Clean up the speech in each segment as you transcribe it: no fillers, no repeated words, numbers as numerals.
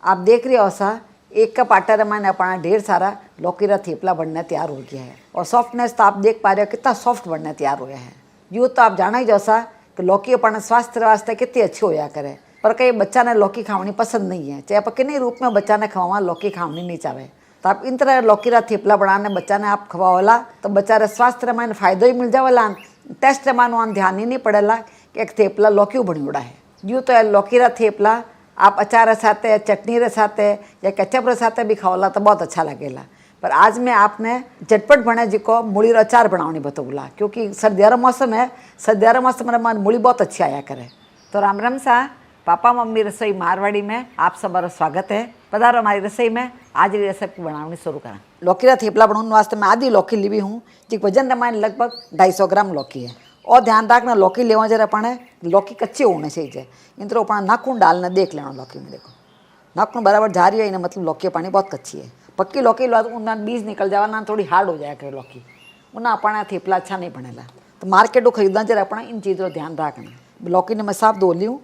आप देख रहे हो सा 1 कप आटा रे मैंने अपना ढेर सारा लौकी रा थेपला बनना तैयार हो गया है। और सॉफ्टनेस तो आप देख पा रहे हो कितना सॉफ्ट बनना तैयार हो गया है। यूँ तो आप जाना ही जैसा कि लौकी अपने स्वास्थ्य वास्ते कितनी अच्छी होया करे, पर कई बच्चा ने लौकी खावनी पसंद नहीं है। चाहे आप किन्हीं रूप में बच्चा ने खवावा लौकी खावनी नहीं चाहे, तो आप इन तरह लौकी रा थेपला बनाने बच्चा ने आप खवावला तो बच्चा रे स्वास्थ्य में फायदो ही मिल जावेला। टेस्ट में ध्यान ही नहीं पड़ेला कि एक थेपला लौकी बनियोड़ा है। यूँ तो लौकी रा थेपला आप अचार साथ चटनी रे साथ या केचप रे साथ भी खाओला तो बहुत अच्छा लगेला। पर आज मैं आपने झटपट बने जी को मूली रो अचार बनावनी बतौला, क्योंकि सर्दियाँ मौसम है। सर्दियाँ मौसम में मूली बहुत अच्छी आया करे। तो राम राम सा पापा मम्मी रसोई मारवाड़ी में आप सबका स्वागत है। पधारो हमारी रसोई में। आज की रेसिपी बनानी शुरू करें। लौकी रा थेपला बनाने वास्ते मैं आधी लौकी ली हूँ, जी वजन रे लगभग 250 ग्राम लौकी है। और ध्यान रखना लौकी लेवा जरा अपने लौकी कच्चे होने चाहिए। इन तरह अपना नाखून डालना देख लेना लौकी में, देखो नाखून बराबर जा रही है इन्हें मतलब लौकी पानी बहुत कच्ची है। पक्की लौकी लो तो उन्हें बीज निकल जावा ना, थोड़ी हार्ड हो जाए करे लौकी, उन्हें अपना थेपला अच्छा नहीं बनेला। तो मार्केटों खरीदना जरा अपना इन चीज़ों ध्यान रखना। लौकी ने मैं साफ धो ली हूँ,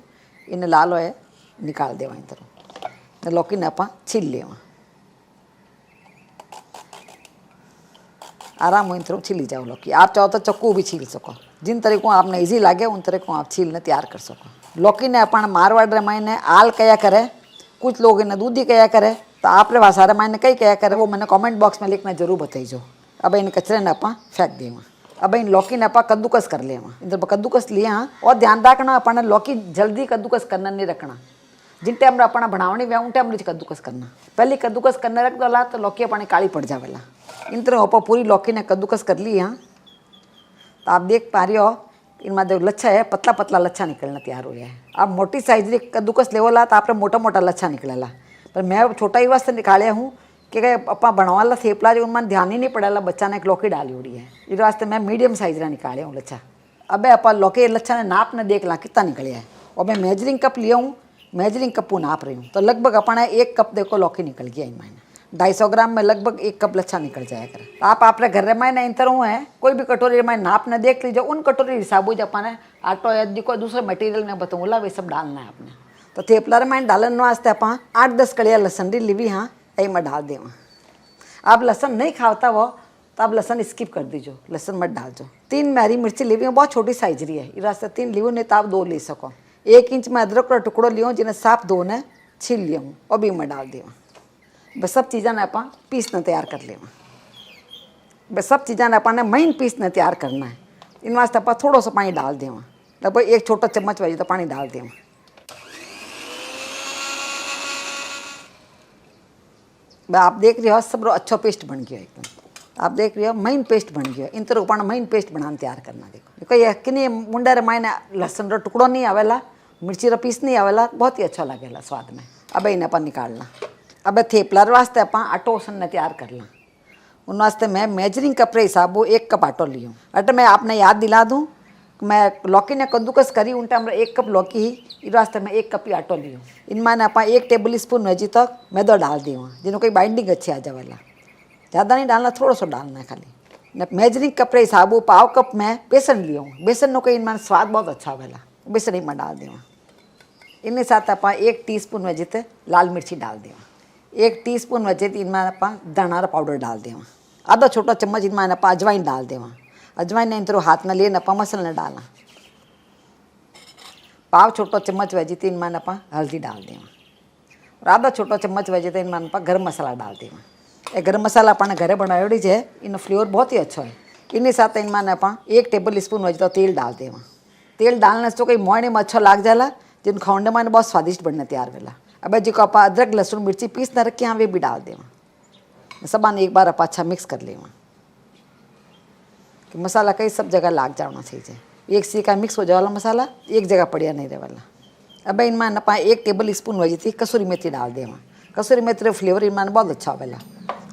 इन्हें लाल है निकाल देवा इन तरह। लौकी ने आप छील लेवा आराम हो, इन तरह छीली जाओ लौकी। आप चाहो तो चक्कू भी छील सको, जिन तरीकों आपने ईजी लगे उन तरीकों आप छीलने तैयार कर सको। लौकी ने अपन मारवाड़ रे मायने आल कया करे, कुछ लोग इन्हें दूधी कया करे, तो आप रे भाषा रे मायने कई कया करे वो मैंने कमेंट बॉक्स में लिखना जरूर बताइजो। अब इन कचरे ने आप फेंक देवा। अब इन लौकी ने आप कद्दूकस कर लेवा। इन कद्दूकस लिया। और ध्यान रखना अपन लौकी जल्दी कद्दूकस करना नहीं रखना। जिन टाइम अपना बनावनी वे उन टाइम कद्दूकस करना। पहले कद्दूकस करने रख दो तो लौकी अपनी काली पड़ जावेला। इन तरह ऊपर पूरी लौकी ने कद्दूकस कर ली। यहाँ तो आप देख पा रही हो इनमें जो लच्छा है पतला पतला लच्छा निकलना तैयार हो गया है। आप मोटी साइज री कद्दूकस लेवला तो आप मोटा मोटा लच्छा निकलेला, पर मैं छोटा ही वास्ते निकाले हूँ कि अपना बनवाला थेपला जो उनमें ध्यान ही नहीं पड़ेला बच्चा ने एक लौकी डाली उड़ी है, इस वास्ते मैं मीडियम साइज रा निकाले हूँ लच्छा। अब आप लौकी लच्छा ने नाप ने देख ला कितना निकलिया है। और मैं मेजरिंग कप लिया हूँ, मेजरिंग कप नाप रही हूँ, तो लगभग अपना 1 कप देखो लौकी निकल गया इन महीने। 250 ग्राम में लगभग 1 कप लच्छा निकल जाया करे। तो आप अपने घर में इन तरह है कोई भी कटोरी में नाप ने देख लीजिए, उन कटोरी हिसाब से अपने आटो या कोई दूसरे मटेरियल में बताऊँगा वे सब डालना है आपने। तो थेपला में डालने वास्ते आप 8-10 कड़िया लहसन री लीवी। हाँ यही में डाल देवा। आप लहसन नहीं खाता वो तो आप लहसन स्किप कर दीजिए, लहसन मत डालजो। 3 हरी मिर्ची लीवी बहुत छोटी साइज रही है, इस रास्ते 3 लीव नहीं तो आप 2 ले सको। 1 इंच में अदरक का टुकड़ो लियो जिन्हें साफ धोने छील लिया हूँ और भी मैं डाल देवा। बस सब चीज़ें ने आप पीसने तैयार कर लेवा। बस सब चीज़ें ने अपन महीन पीसने तैयार करना है। इन वास्ते आप थोड़ा सा पानी डाल देवा, लगभग 1 छोटा चम्मच वजह तो पानी डाल देवा। आप देख रहे हो सब अच्छा पेस्ट बन गया एकदम। आप देख रहे हो महीन पेस्ट बन गया। इन तरह अपन महीन पेस्ट बनाने तैयार करना। देखो ये कि मुंडा रे मायने लहसुन रो टुकड़ो नहीं आवेला, मिर्ची रो पीस नहीं आवेला, बहुत ही अच्छा लगेला स्वाद में। अब इन्हें अपन निकालना। अब थेपला वास्ते आप आटो ने तैयार करना। उन वास्ते मैं मेजरिंग कप रे हिसाब 1 कप आटो लियो। अटे मैं आपने याद दिला दूँ, मैं लौकी ने कद्दूकस करी उन टाइम 1 कप लौकी ही, इस वास्ते मैं 1 कप ही आटो लियो। इनमें आप 1 टेबल स्पून वेजी तक मैदा डाल देवा, जिन्हों कोई बाइंडिंग अच्छी आ जावेला। ज़्यादा नहीं डालना, थोड़ा सा डालना है खाली। मेजरिंग कप रे हिसाब 1/4 कप मैं बेसन लियो। बेसन नो कई इनमें स्वाद बहुत अच्छा आवेला, बेसन ही में डाल देवा। इनके साथ आप 1 टीस्पून वेजिते लाल मिर्ची डाल देवा। 1 टीस्पून वेजिते इनमें आप धनारा पाउडर डाल देवा। आधा छोटा चम्मच इनमें आप अजवाइन डाल देवा। अजवाइन ने इन तरह हाथ में लेना आप मसाला ने डालना। पाव छोटो चम्मच वेजिते इनमें आप हल्दी डाल देवा। और आधा छोटो चम्मच वेजिते इनमें आप गर्म मसाला डाल देवा। ये गर्म मसाला अपने घरे बनायोड़ी है, इन फ्लेवर बहुत ही अच्छा है। इन्हीं साथ इनमें आप 1 टेबल स्पून वेजिते तेल डाल देवा। तेल डालने से तो कई मोहने में अच्छा लाग जाला, जिन खाने में बहुत स्वादिष्ट बनने तैयार वेला। अब जो आप अदरक लहसुन मिर्ची पीस न रखे हैं वे भी डाल देवा। सब एक बार आप अच्छा मिक्स कर लेवा कि मसाला कई सब जगह लाग जाना चाहिए। एक सी का मिक्स हो जाए वाला मसाला एक जगह पड़िया नहीं रहे वाला। अब इनमें आप 1 टेबल स्पून वजी थी कसूरी मेथी डाल देवा। कसूरी मेथी रो फ्लेवर इनमें बहुत अच्छा आवेला।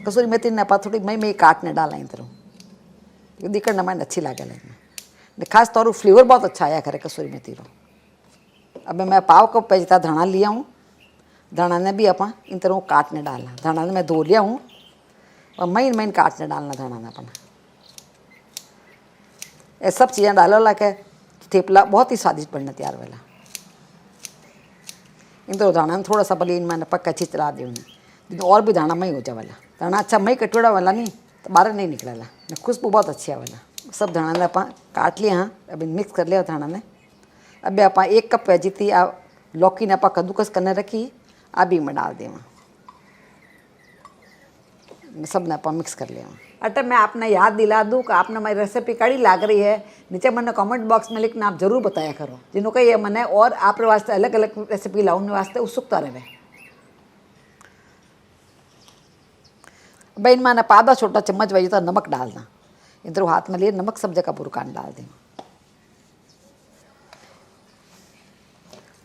कसूरी मेथी ने आप थोड़ी मई मई काटने डाला इन तरह दिखने में अच्छी लागेला। इनमें खास तौर फ्लेवर बहुत अच्छा आया करे कसूरी मेथी रो। अब मैं 1/4 कप पैसा धना लिया हूँ। धना ने भी अपन इन तरह काटने डालना। धना ने मैं धो लिया हूँ और महीन महीन काटने डालना धना ने अपन। ये सब चीज़ें डालो ला के थेपला बहुत ही स्वादिष्ट बनना तैयार वेला। इन तो धाना में थोड़ा सा भले इन मैंने पक्का अच्छी चला दी उन्हें, और भी धाना मई हो जाए वाला धाना अच्छा मई कटोड़ा वाला नहीं तो बाहर नहीं निकलेला, खुशबू बहुत अच्छी है वाला। सब धाना ने आप काट लिया, हाँ अभी मिक्स कर लिया धाना ने। अभी आप 1 कप वेजी थी लौकी ने आप कद्दूकस करने रखी, अभी मैं डाल दें सब ने आप मिक्स कर लिया। अटे मैं आपने याद दिला दूँ कि आपने मेरी रेसिपी कड़ी लाग रही है, नीचे मैंने कमेंट बॉक्स में लिखना आप जरूर बताया करो, जिन्हों का ये मैंने और आप वास्ते अलग अलग रेसिपी लाने वास्ते उत्सुकता रहे। भाई इनमें आधा छोटा चम्मच वही तो नमक डालना, इधर हाथ में लिए नमक सब जगह बुरकान डाल दें,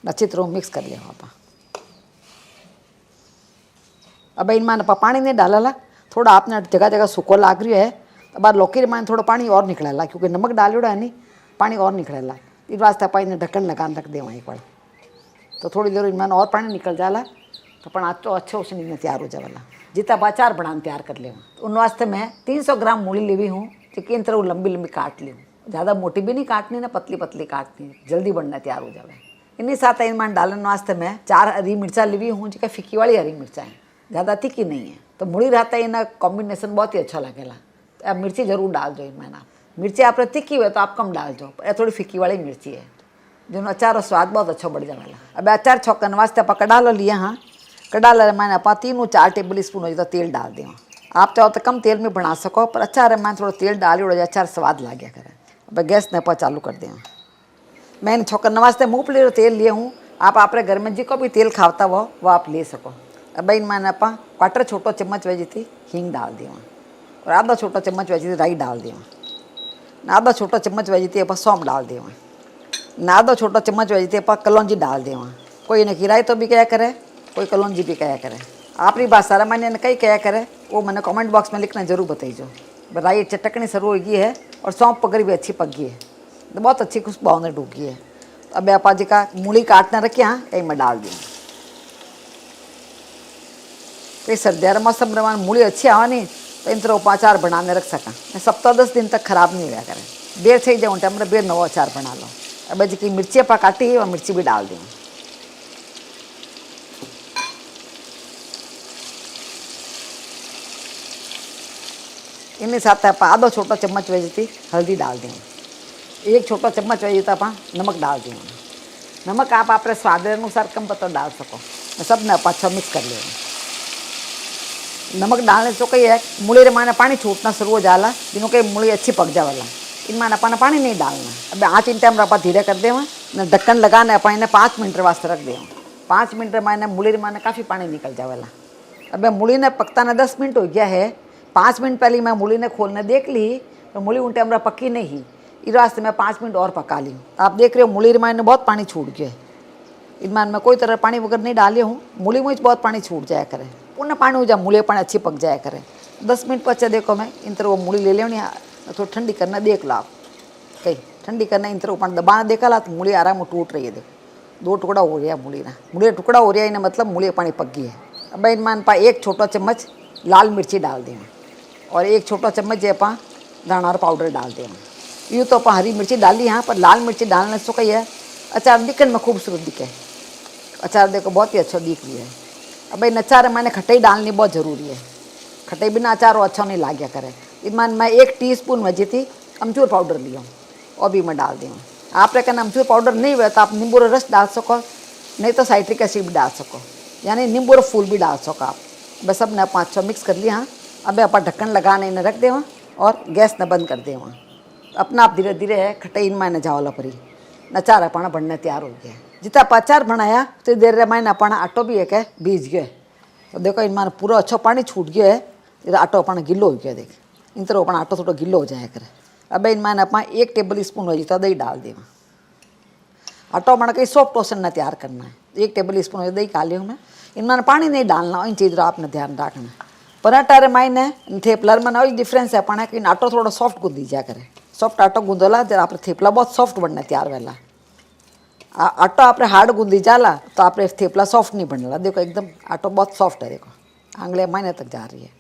अच्छी तरह मिक्स कर लिया आप। अब इनमें पानी नहीं डाला, थोड़ा आपने जगह जगह सूखो लाग रही है, तो बार लौकी में थोड़ा पानी और निकलेला, क्योंकि नमक डालोड़ा है नहीं पानी और निकलेला, इस वास्ते आप इन्हें ढक्कन लगान रख दें एक बार, तो थोड़ी देर इनमें और पानी निकल जाला तो अपन आज तो अच्छे उसने तैयार हो जाएगा। जितना आप अचार बनाने तैयार कर ले, तो उन वास्ते मैं 300 ग्राम मूली ली हुई हूँ, चिकन तरह लंबी लंबी काट ली हूँ, ज़्यादा मोटी भी नहीं काटनी ना पतली पतली काटनी, जल्दी बनना तैयार हो जाए। इन्हीं साथ इनमें डालने वास्ते मैं 4 हरी मिर्चा ली हुई हूँ, जो फिक्की वाली हरी मिर्चा है, ज़्यादा तीखी नहीं है, तो मूली रहता है इन्हें कॉम्बिनेशन बहुत ही अच्छा लगेगा। तो आप मिर्ची जरूर डाल दो इनमें, ना मिर्ची आप तीखी हुए तो आप कम डाल दो, पर थोड़ी फिक्की वाली मिर्ची है जो अचार और स्वाद बहुत अच्छा बढ़ जाएगा। अब अचार छौकन वास्ते आप कडालो लिया, हाँ कडाला मैंने आप 3-4 टेबल स्पून हो तो तेल डाल दें, आप चाहो तो कम तेल में बना सको, पर अचार है मैं थोड़ा तेल डाली उड़ अचार स्वाद ला गया करें। अब गैस ने पर चालू कर दें, मैंने छौकन वास्ते मूँगफली तेल लिए हूँ, आप अपने घर में जो भी तेल खावता वो आप ले सको। अब इन मैंने आप 1/4 छोटो चम्मच वेजी थी हींग डाल दिया, और आधा छोटा चम्मच वेजी थी राई डाल दिया, आधा छोटा चम्मच वेजी थी आप सौंफ डाल दिया, आधा छोटा चम्मच वेजी थी आप कलौंजी डाल दिया। कोई इन्हें खिराई तो भी क्या करे, कोई कलौंजी भी क्या करे, आपकी बात सारा मैंने कई क्या करे वो मैंने कमेंट बॉक्स में लिखना जरूर बताइए। राई चटकनी शुरू हो गई है और सौंफ पकड़ी भी अच्छी पक गई है, तो बहुत अच्छी खुशबू आने डूबी है। तो अब आप जी का मूली काटना रखी, हाँ कहीं मैं डाल दी, तो सर्दियार मौसम रमान मूली अच्छी आवा नहीं तो इन तरह अचार बनाने रख सका, 7-10 दिन तक खराब नहीं हुआ करें, बेर थी जाए टाइम बेर नवो अचार बना लो। अब जी मिर्ची आप काटी और मिर्ची भी डाल दी, इन्हीं साथ आप आधा छोटा चम्मच वेजी थी हल्दी डाल दें, 1 छोटा चम्मच वेजी तो आप नमक डाल दें, नमक आप अपने स्वाद अनुसार कम पत्ता डाल सको, सब ने आप अच्छा मिक्स कर लिया। नमक डालने से कही है मूली रे माने पानी छूटना शुरू हो जाला, जिन्हों के मूली अच्छी पक जावाला, इनमें अपन पानी नहीं डालना। अब आँच इन टाइम आप धीरे कर दें, ढक्कन लगाने अपन इन्हें 5 मिनट वास्ते रख दें, 5 मिनट माने मूली रे माने काफ़ी पानी निकल जावाला। अब मूली ने पकता ने 10 मिनट हो गया है, 5 मिनट पहले मैं मूली ने खोलने देख ली तो मूली उन टाइम पक्की नहीं, इस वास्ते मैं 5 मिनट और पका ली। आप देख रहे हो मूली रे माने बहुत पानी छूट गया है, इनमें मैं कोई तरह पानी वगैरह नहीं डाली हूँ, मूली में बहुत पानी छूट जाया करे, पुनः पानी हो जाए मूली पानी अच्छी पक जाया करे। 10 मिनट पचे देखो मैं इन तरह वो मूली ले लेनी, थोड़ी ठंडी करना देख लो आप, कहीं ठंडी करना इन तरह पानी दबाना देखा ला तो मूली आराम में टूट रही है, देखो 2 टुकड़ा हो गया मूली ना, मूली टुकड़ा हो रहा है इन्हें मतलब मूली पानी पक गई है। अब इनमें पा 1 छोटा चम्मच लाल मिर्ची डाल दें, और 1 छोटा चम्मच जो आप दानार पाउडर डाल दें। यूँ तो आप हरी मिर्ची डाली यहाँ पर, लाल मिर्ची डालने से कही है अचार दिखने में खूबसूरत दिखे, अचार देखो बहुत ही अच्छा दिख रही है। अब भाई अचार मैंने खटाई डालनी बहुत ज़रूरी है, खटाई बिना अचार अच्छा नहीं लाग्या करे। इनमें मैं 1 टीस्पून वजी थी अमचूर पाउडर लिया और भी मैं डाल दी। आप कहना अमचूर पाउडर नहीं हुआ तो आप नींबू रस डाल सको, नहीं तो साइट्रिक एसिड भी डाल सको, यानी नींबू फूल भी डाल सको आप। बस सब ने 5-6 मिक्स कर लिया। हाँ अब आप ढक्कन लगाने इन्हें रख दें और गैस न बंद कर दें, अपना आप धीरे धीरे है खटाई इनमें न जाओला परी, अचार अपना बनने तैयार हो गया। जितना आप अचार बनाया तो देर रे मैंने अपना आटो भी एक है बीज गया, तो देखो इनमें पूरा अच्छा पानी छूट गया है, इधर आटो अपना गिल्लो हो गया, देख इन तरह अपना आटो थोड़ा गिल्लो हो जाए करे। अब इनमें अपना 1 टेबल स्पून हो जितना दही डाल दें, आटो अपना कहीं सॉफ्ट टोसन न तैयार करना है, 1 टेबल स्पून दही खा लियो मैं, इनमें पानी नहीं डालना, इन चीज़ आपने ध्यान रखना। पराठा रे मायने थेपलर में वही डिफरेंस है अपना कि आटो थोड़ा सॉफ्ट गूंदी जाए करे, सॉफ्ट आटो गूंदोला जरा आप थेपला बहुत सॉफ्ट बनना तैयार वेला, आटो आप हार्ड गूंदी जाला तो आप थेपला सॉफ्ट नहीं बनला। देखो एकदम आटो बहुत सॉफ्ट है, देखो आंगले महीने तक जा रही है,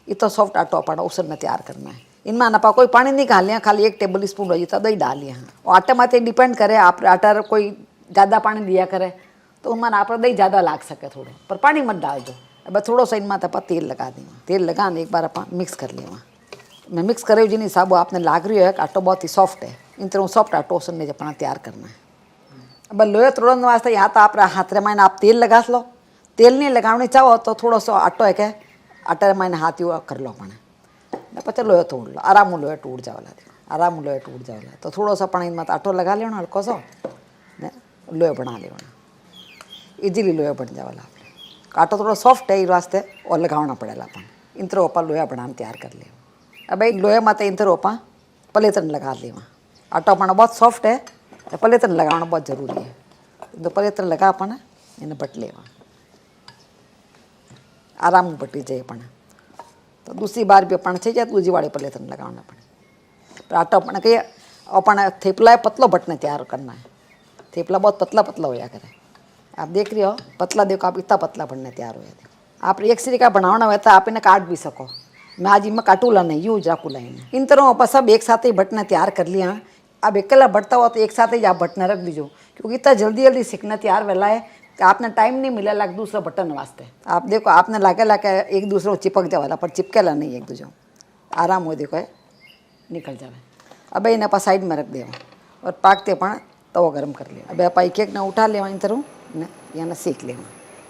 इतना सॉफ्ट आटो अपना उसन में तैयार करना है। इनमें नपा कोई पानी नहीं खा लिया, खाली 1 टेबल स्पून रही था दही डाल लिया। और आटे माते डिपेंड करे, आप आटा कोई ज़्यादा पानी दिया करे तो उनमें आप दही ज़्यादा लाग सके थोड़ो, पर पानी मत डाल दो। अब थोड़ो सा इनमें आप तेल लगा दें, तेल लगाने एक बार आप मिक्स कर लेवा। मैं मिक्स करे जिन हिसाब आपने लाग रही है आटो बहुत ही सॉफ्ट है, इन तरह सॉफ्ट आटो उसने अपना तैयार करना है। अब लोहे तोड़ने वास्ते यहाँ तो आप हाथ रे मायने आप तेल लगा लो, तेल नहीं लगाने चाहो तो थोड़ो सो आटो है क्या आटा रे मायने हाथ यू कर लो अपने पचे लोहे तोड़ लो, आराम लोहे टूट जावला, आराम लोहे टूट जावला। तो थोड़ो सा पण इनमें आटो लगा लेना हल्को सो ने लोहे बना लेना, इजीली लोहे बन जावला। आपने आटो थोड़ा सॉफ्ट है इस वास्ते और लगाना पड़ेगा अपन इन तरह आप लोहा बनाना तैयार कर ले। अब भाई लोहे मत इन तरह आप पलेतन लगा लेवा। आटो अपना बहुत सॉफ्ट है, पलेतन लगाना बहुत जरूरी है। तो पलेतन लगा अपन इन्हें बट लेवा, आराम बटी जाए अपन। तो दूसरी बार भी अपन चाहिए दूसरी वाली पलेतन लगाना पड़े। पर आटा अपन कही अपन थेपला है पतलो बटने तैयार करना है, थेपला बहुत पतला पतला होया करे। आप देख रहे हो पतला देखो आप इतना पतला बनने तैयार हो जाते। आप एक सिरे का बनाना है तो आप इन्हें काट भी सको, मैं आज इनमें काटूला नहीं यूज राकूला इन्हें। इन तरह आप सब एक साथ ही बटने तैयार कर लिया। अब अकेला बटता हो तो एक साथ ही आप बटने रख दीजिए, क्योंकि इतना जल्दी जल्दी सीखना तैयार वेला है कि आपने टाइम नहीं मिला लाग दूसरा बटन वास्ते। आप देखो आपने लाके लाके एक दूसरे को चिपक जावेला, पर चिपकेला नहीं एक दूसरे आराम हो देखो है निकल जावे। अब इन्हें आप साइड में रख देवा और पाकते अपन तवो गरम कर लिया। अब आप एक ने उठा लेवा इन तरह ने या सेक लेवा,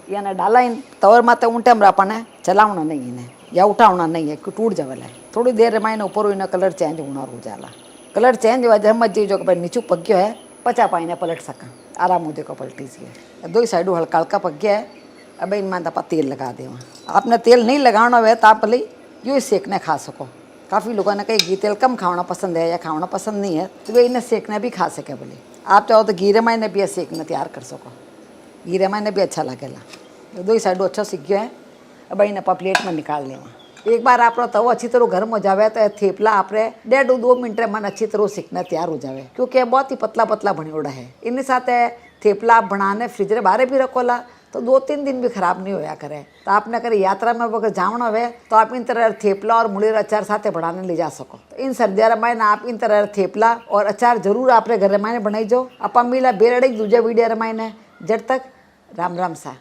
या डाला इन तवर में तो ऊँटे में अपन चलावना नहीं इन्हें या उठावना नहीं है कि टूट जावेला। थोड़ी देर में ऊपर इन्हें कलर चेंज होना हो जाला, कलर चेंज हुआ जमत जी जो नीचू पक गया है पचा पाई पलट सका आराम हो देखो पलटी सी। दो ही साइडों हल्का हल्का पक गया है। अब इनमें आप तेल लगा देवा। आपने तेल नहीं लगाना है तो आप भले यूँ ही सेकने खा सको। काफ़ी लोगों ने कही घी तेल कम खाना पसंद है या खाना पसंद नहीं है तो वे इन्हें सेकने भी खा सके। भले आप चाहो तो घी मायने भी सेकने तैयार कर सको, घी मायने भी अच्छा लगेगा। दो ही साइडों अच्छा सीख गया है। अब इन्हें आप प्लेट में निकाल लेवा। एक बार आप तवो अच्छी तरह गर्म हो जाए तो थेपला आप 1.5-2 मिनट मन अच्छी तरह सीखना तैयार हो जाए, क्योंकि बहुत ही पतला पतला बनियोड़ा है। इन साथ थेपला बनाने फ्रिज रे बाहर भी रखोला तो 2-3 दिन भी खराब नहीं होया करे। तो आपने करे यात्रा में अगर जाना हो तो आप इन तरह थेपला और मूली अचार साथ बनाने ले जा सको। तो इन सर्दियों में आप इन तरह थेपला और अचार जरूर आप घर में बनाई जो। आप मिला बेरड़ी दूजे वीडियो में जब तक राम राम सा।